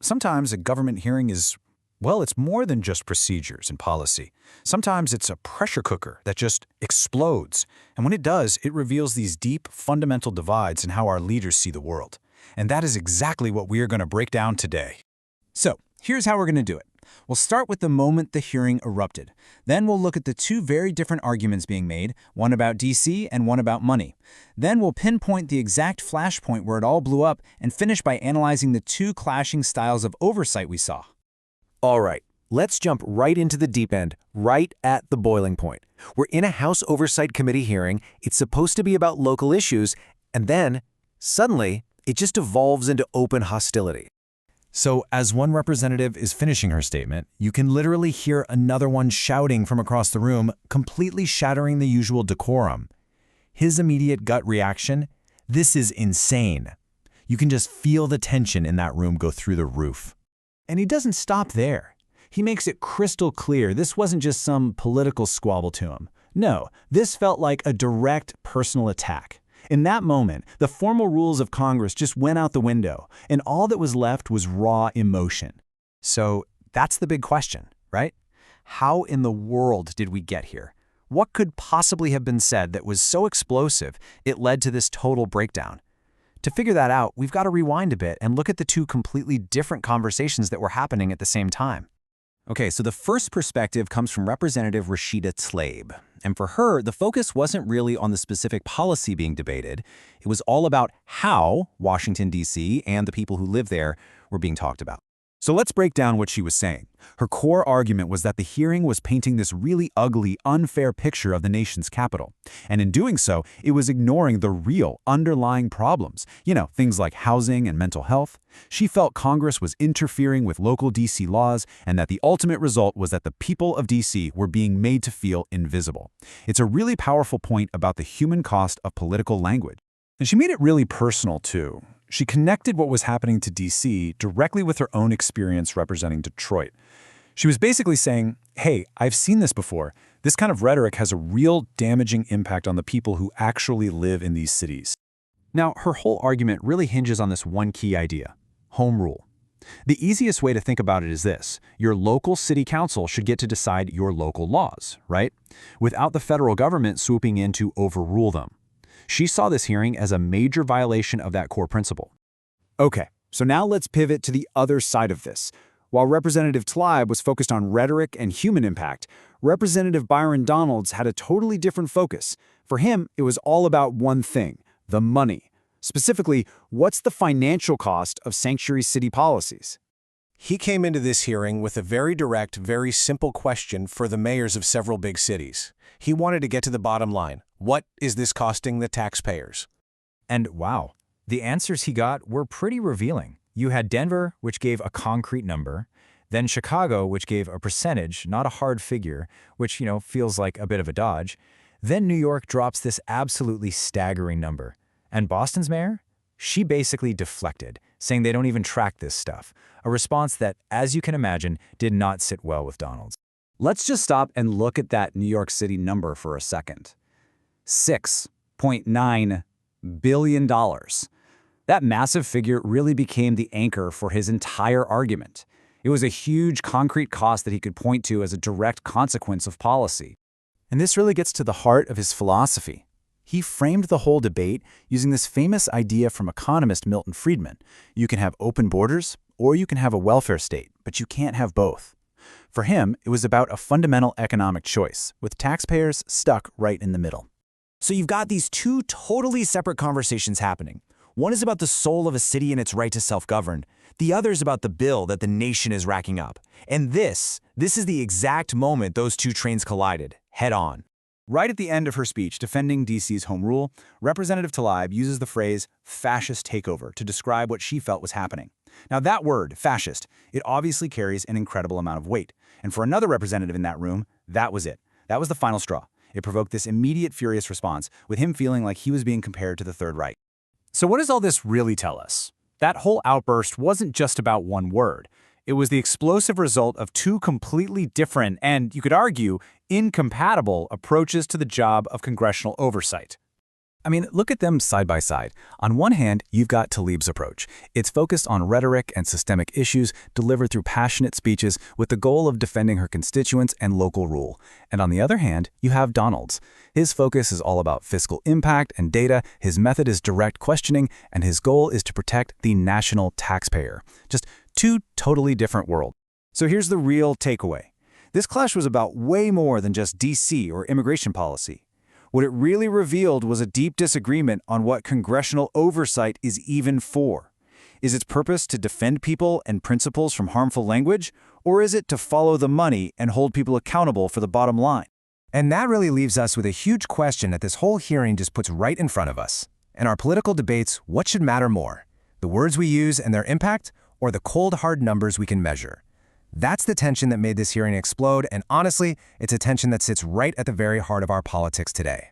Sometimes a government hearing is, well, it's more than just procedures and policy. Sometimes it's a pressure cooker that just explodes. And when it does, it reveals these deep, fundamental divides in how our leaders see the world. And that is exactly what we are going to break down today. So, here's how we're going to do it. We'll start with the moment the hearing erupted. Then we'll look at the two very different arguments being made, one about D.C. and one about money. Then we'll pinpoint the exact flashpoint where it all blew up and finish by analyzing the two clashing styles of oversight we saw. All right, let's jump right into the deep end, right at the boiling point. We're in a House Oversight Committee hearing. It's supposed to be about local issues, and then, suddenly, it just evolves into open hostility. So as one representative is finishing her statement, you can literally hear another one shouting from across the room, completely shattering the usual decorum. His immediate gut reaction? This is insane. You can just feel the tension in that room go through the roof. And he doesn't stop there. He makes it crystal clear this wasn't just some political squabble to him. No, this felt like a direct personal attack. In that moment, the formal rules of Congress just went out the window, and all that was left was raw emotion. So that's the big question, right? How in the world did we get here? What could possibly have been said that was so explosive it led to this total breakdown? To figure that out, we've got to rewind a bit and look at the two completely different conversations that were happening at the same time. Okay, so the first perspective comes from Representative Rashida Tlaib. And for her, the focus wasn't really on the specific policy being debated. It was all about how Washington, D.C. and the people who live there were being talked about. So let's break down what she was saying. Her core argument was that the hearing was painting this really ugly, unfair picture of the nation's capital. And in doing so, it was ignoring the real underlying problems. Things like housing and mental health. She felt Congress was interfering with local D.C. laws and that the ultimate result was that the people of D.C. were being made to feel invisible. It's a really powerful point about the human cost of political language. And she made it really personal, too. She connected what was happening to D.C. directly with her own experience representing Detroit. She was basically saying, hey, I've seen this before. This kind of rhetoric has a real damaging impact on the people who actually live in these cities. Now, her whole argument really hinges on this one key idea: home rule. The easiest way to think about it is this: your local city council should get to decide your local laws, right? Without the federal government swooping in to overrule them. She saw this hearing as a major violation of that core principle. Okay, so now let's pivot to the other side of this. While Representative Tlaib was focused on rhetoric and human impact, Representative Byron Donalds had a totally different focus. For him, it was all about one thing: the money. Specifically, what's the financial cost of sanctuary city policies? He came into this hearing with a very direct, very simple question for the mayors of several big cities. He wanted to get to the bottom line. What is this costing the taxpayers? And wow, the answers he got were pretty revealing. You had Denver, which gave a concrete number, then Chicago, which gave a percentage, not a hard figure, which, feels like a bit of a dodge. Then New York drops this absolutely staggering number. And Boston's mayor? She basically deflected, saying they don't even track this stuff, a response that, as you can imagine, did not sit well with Donalds. Let's just stop and look at that New York City number for a second. $6.9 billion. That massive figure really became the anchor for his entire argument. It was a huge concrete cost that he could point to as a direct consequence of policy. And this really gets to the heart of his philosophy. He framed the whole debate using this famous idea from economist Milton Friedman. You can have open borders, or you can have a welfare state, but you can't have both. For him, it was about a fundamental economic choice, with taxpayers stuck right in the middle. So you've got these two totally separate conversations happening. One is about the soul of a city and its right to self-govern. The other is about the bill that the nation is racking up. And this is the exact moment those two trains collided, head on. Right at the end of her speech defending D.C.'s home rule, Representative Tlaib uses the phrase fascist takeover to describe what she felt was happening. Now that word, fascist, it obviously carries an incredible amount of weight. And for another representative in that room, that was it. That was the final straw. It provoked this immediate furious response, with him feeling like he was being compared to the Third Reich. So what does all this really tell us? That whole outburst wasn't just about one word. It was the explosive result of two completely different and, you could argue, incompatible approaches to the job of congressional oversight. I mean, look at them side by side. On one hand, you've got Tlaib's approach. It's focused on rhetoric and systemic issues delivered through passionate speeches with the goal of defending her constituents and local rule. And on the other hand, you have Donalds. His focus is all about fiscal impact and data, his method is direct questioning, and his goal is to protect the national taxpayer. Just two totally different worlds. So here's the real takeaway. This clash was about way more than just DC or immigration policy. What it really revealed was a deep disagreement on what congressional oversight is even for. Is its purpose to defend people and principles from harmful language, or is it to follow the money and hold people accountable for the bottom line? And that really leaves us with a huge question that this whole hearing just puts right in front of us. In our political debates, what should matter more? The words we use and their impact, or the cold, hard numbers we can measure? That's the tension that made this hearing explode, and honestly, it's a tension that sits right at the very heart of our politics today.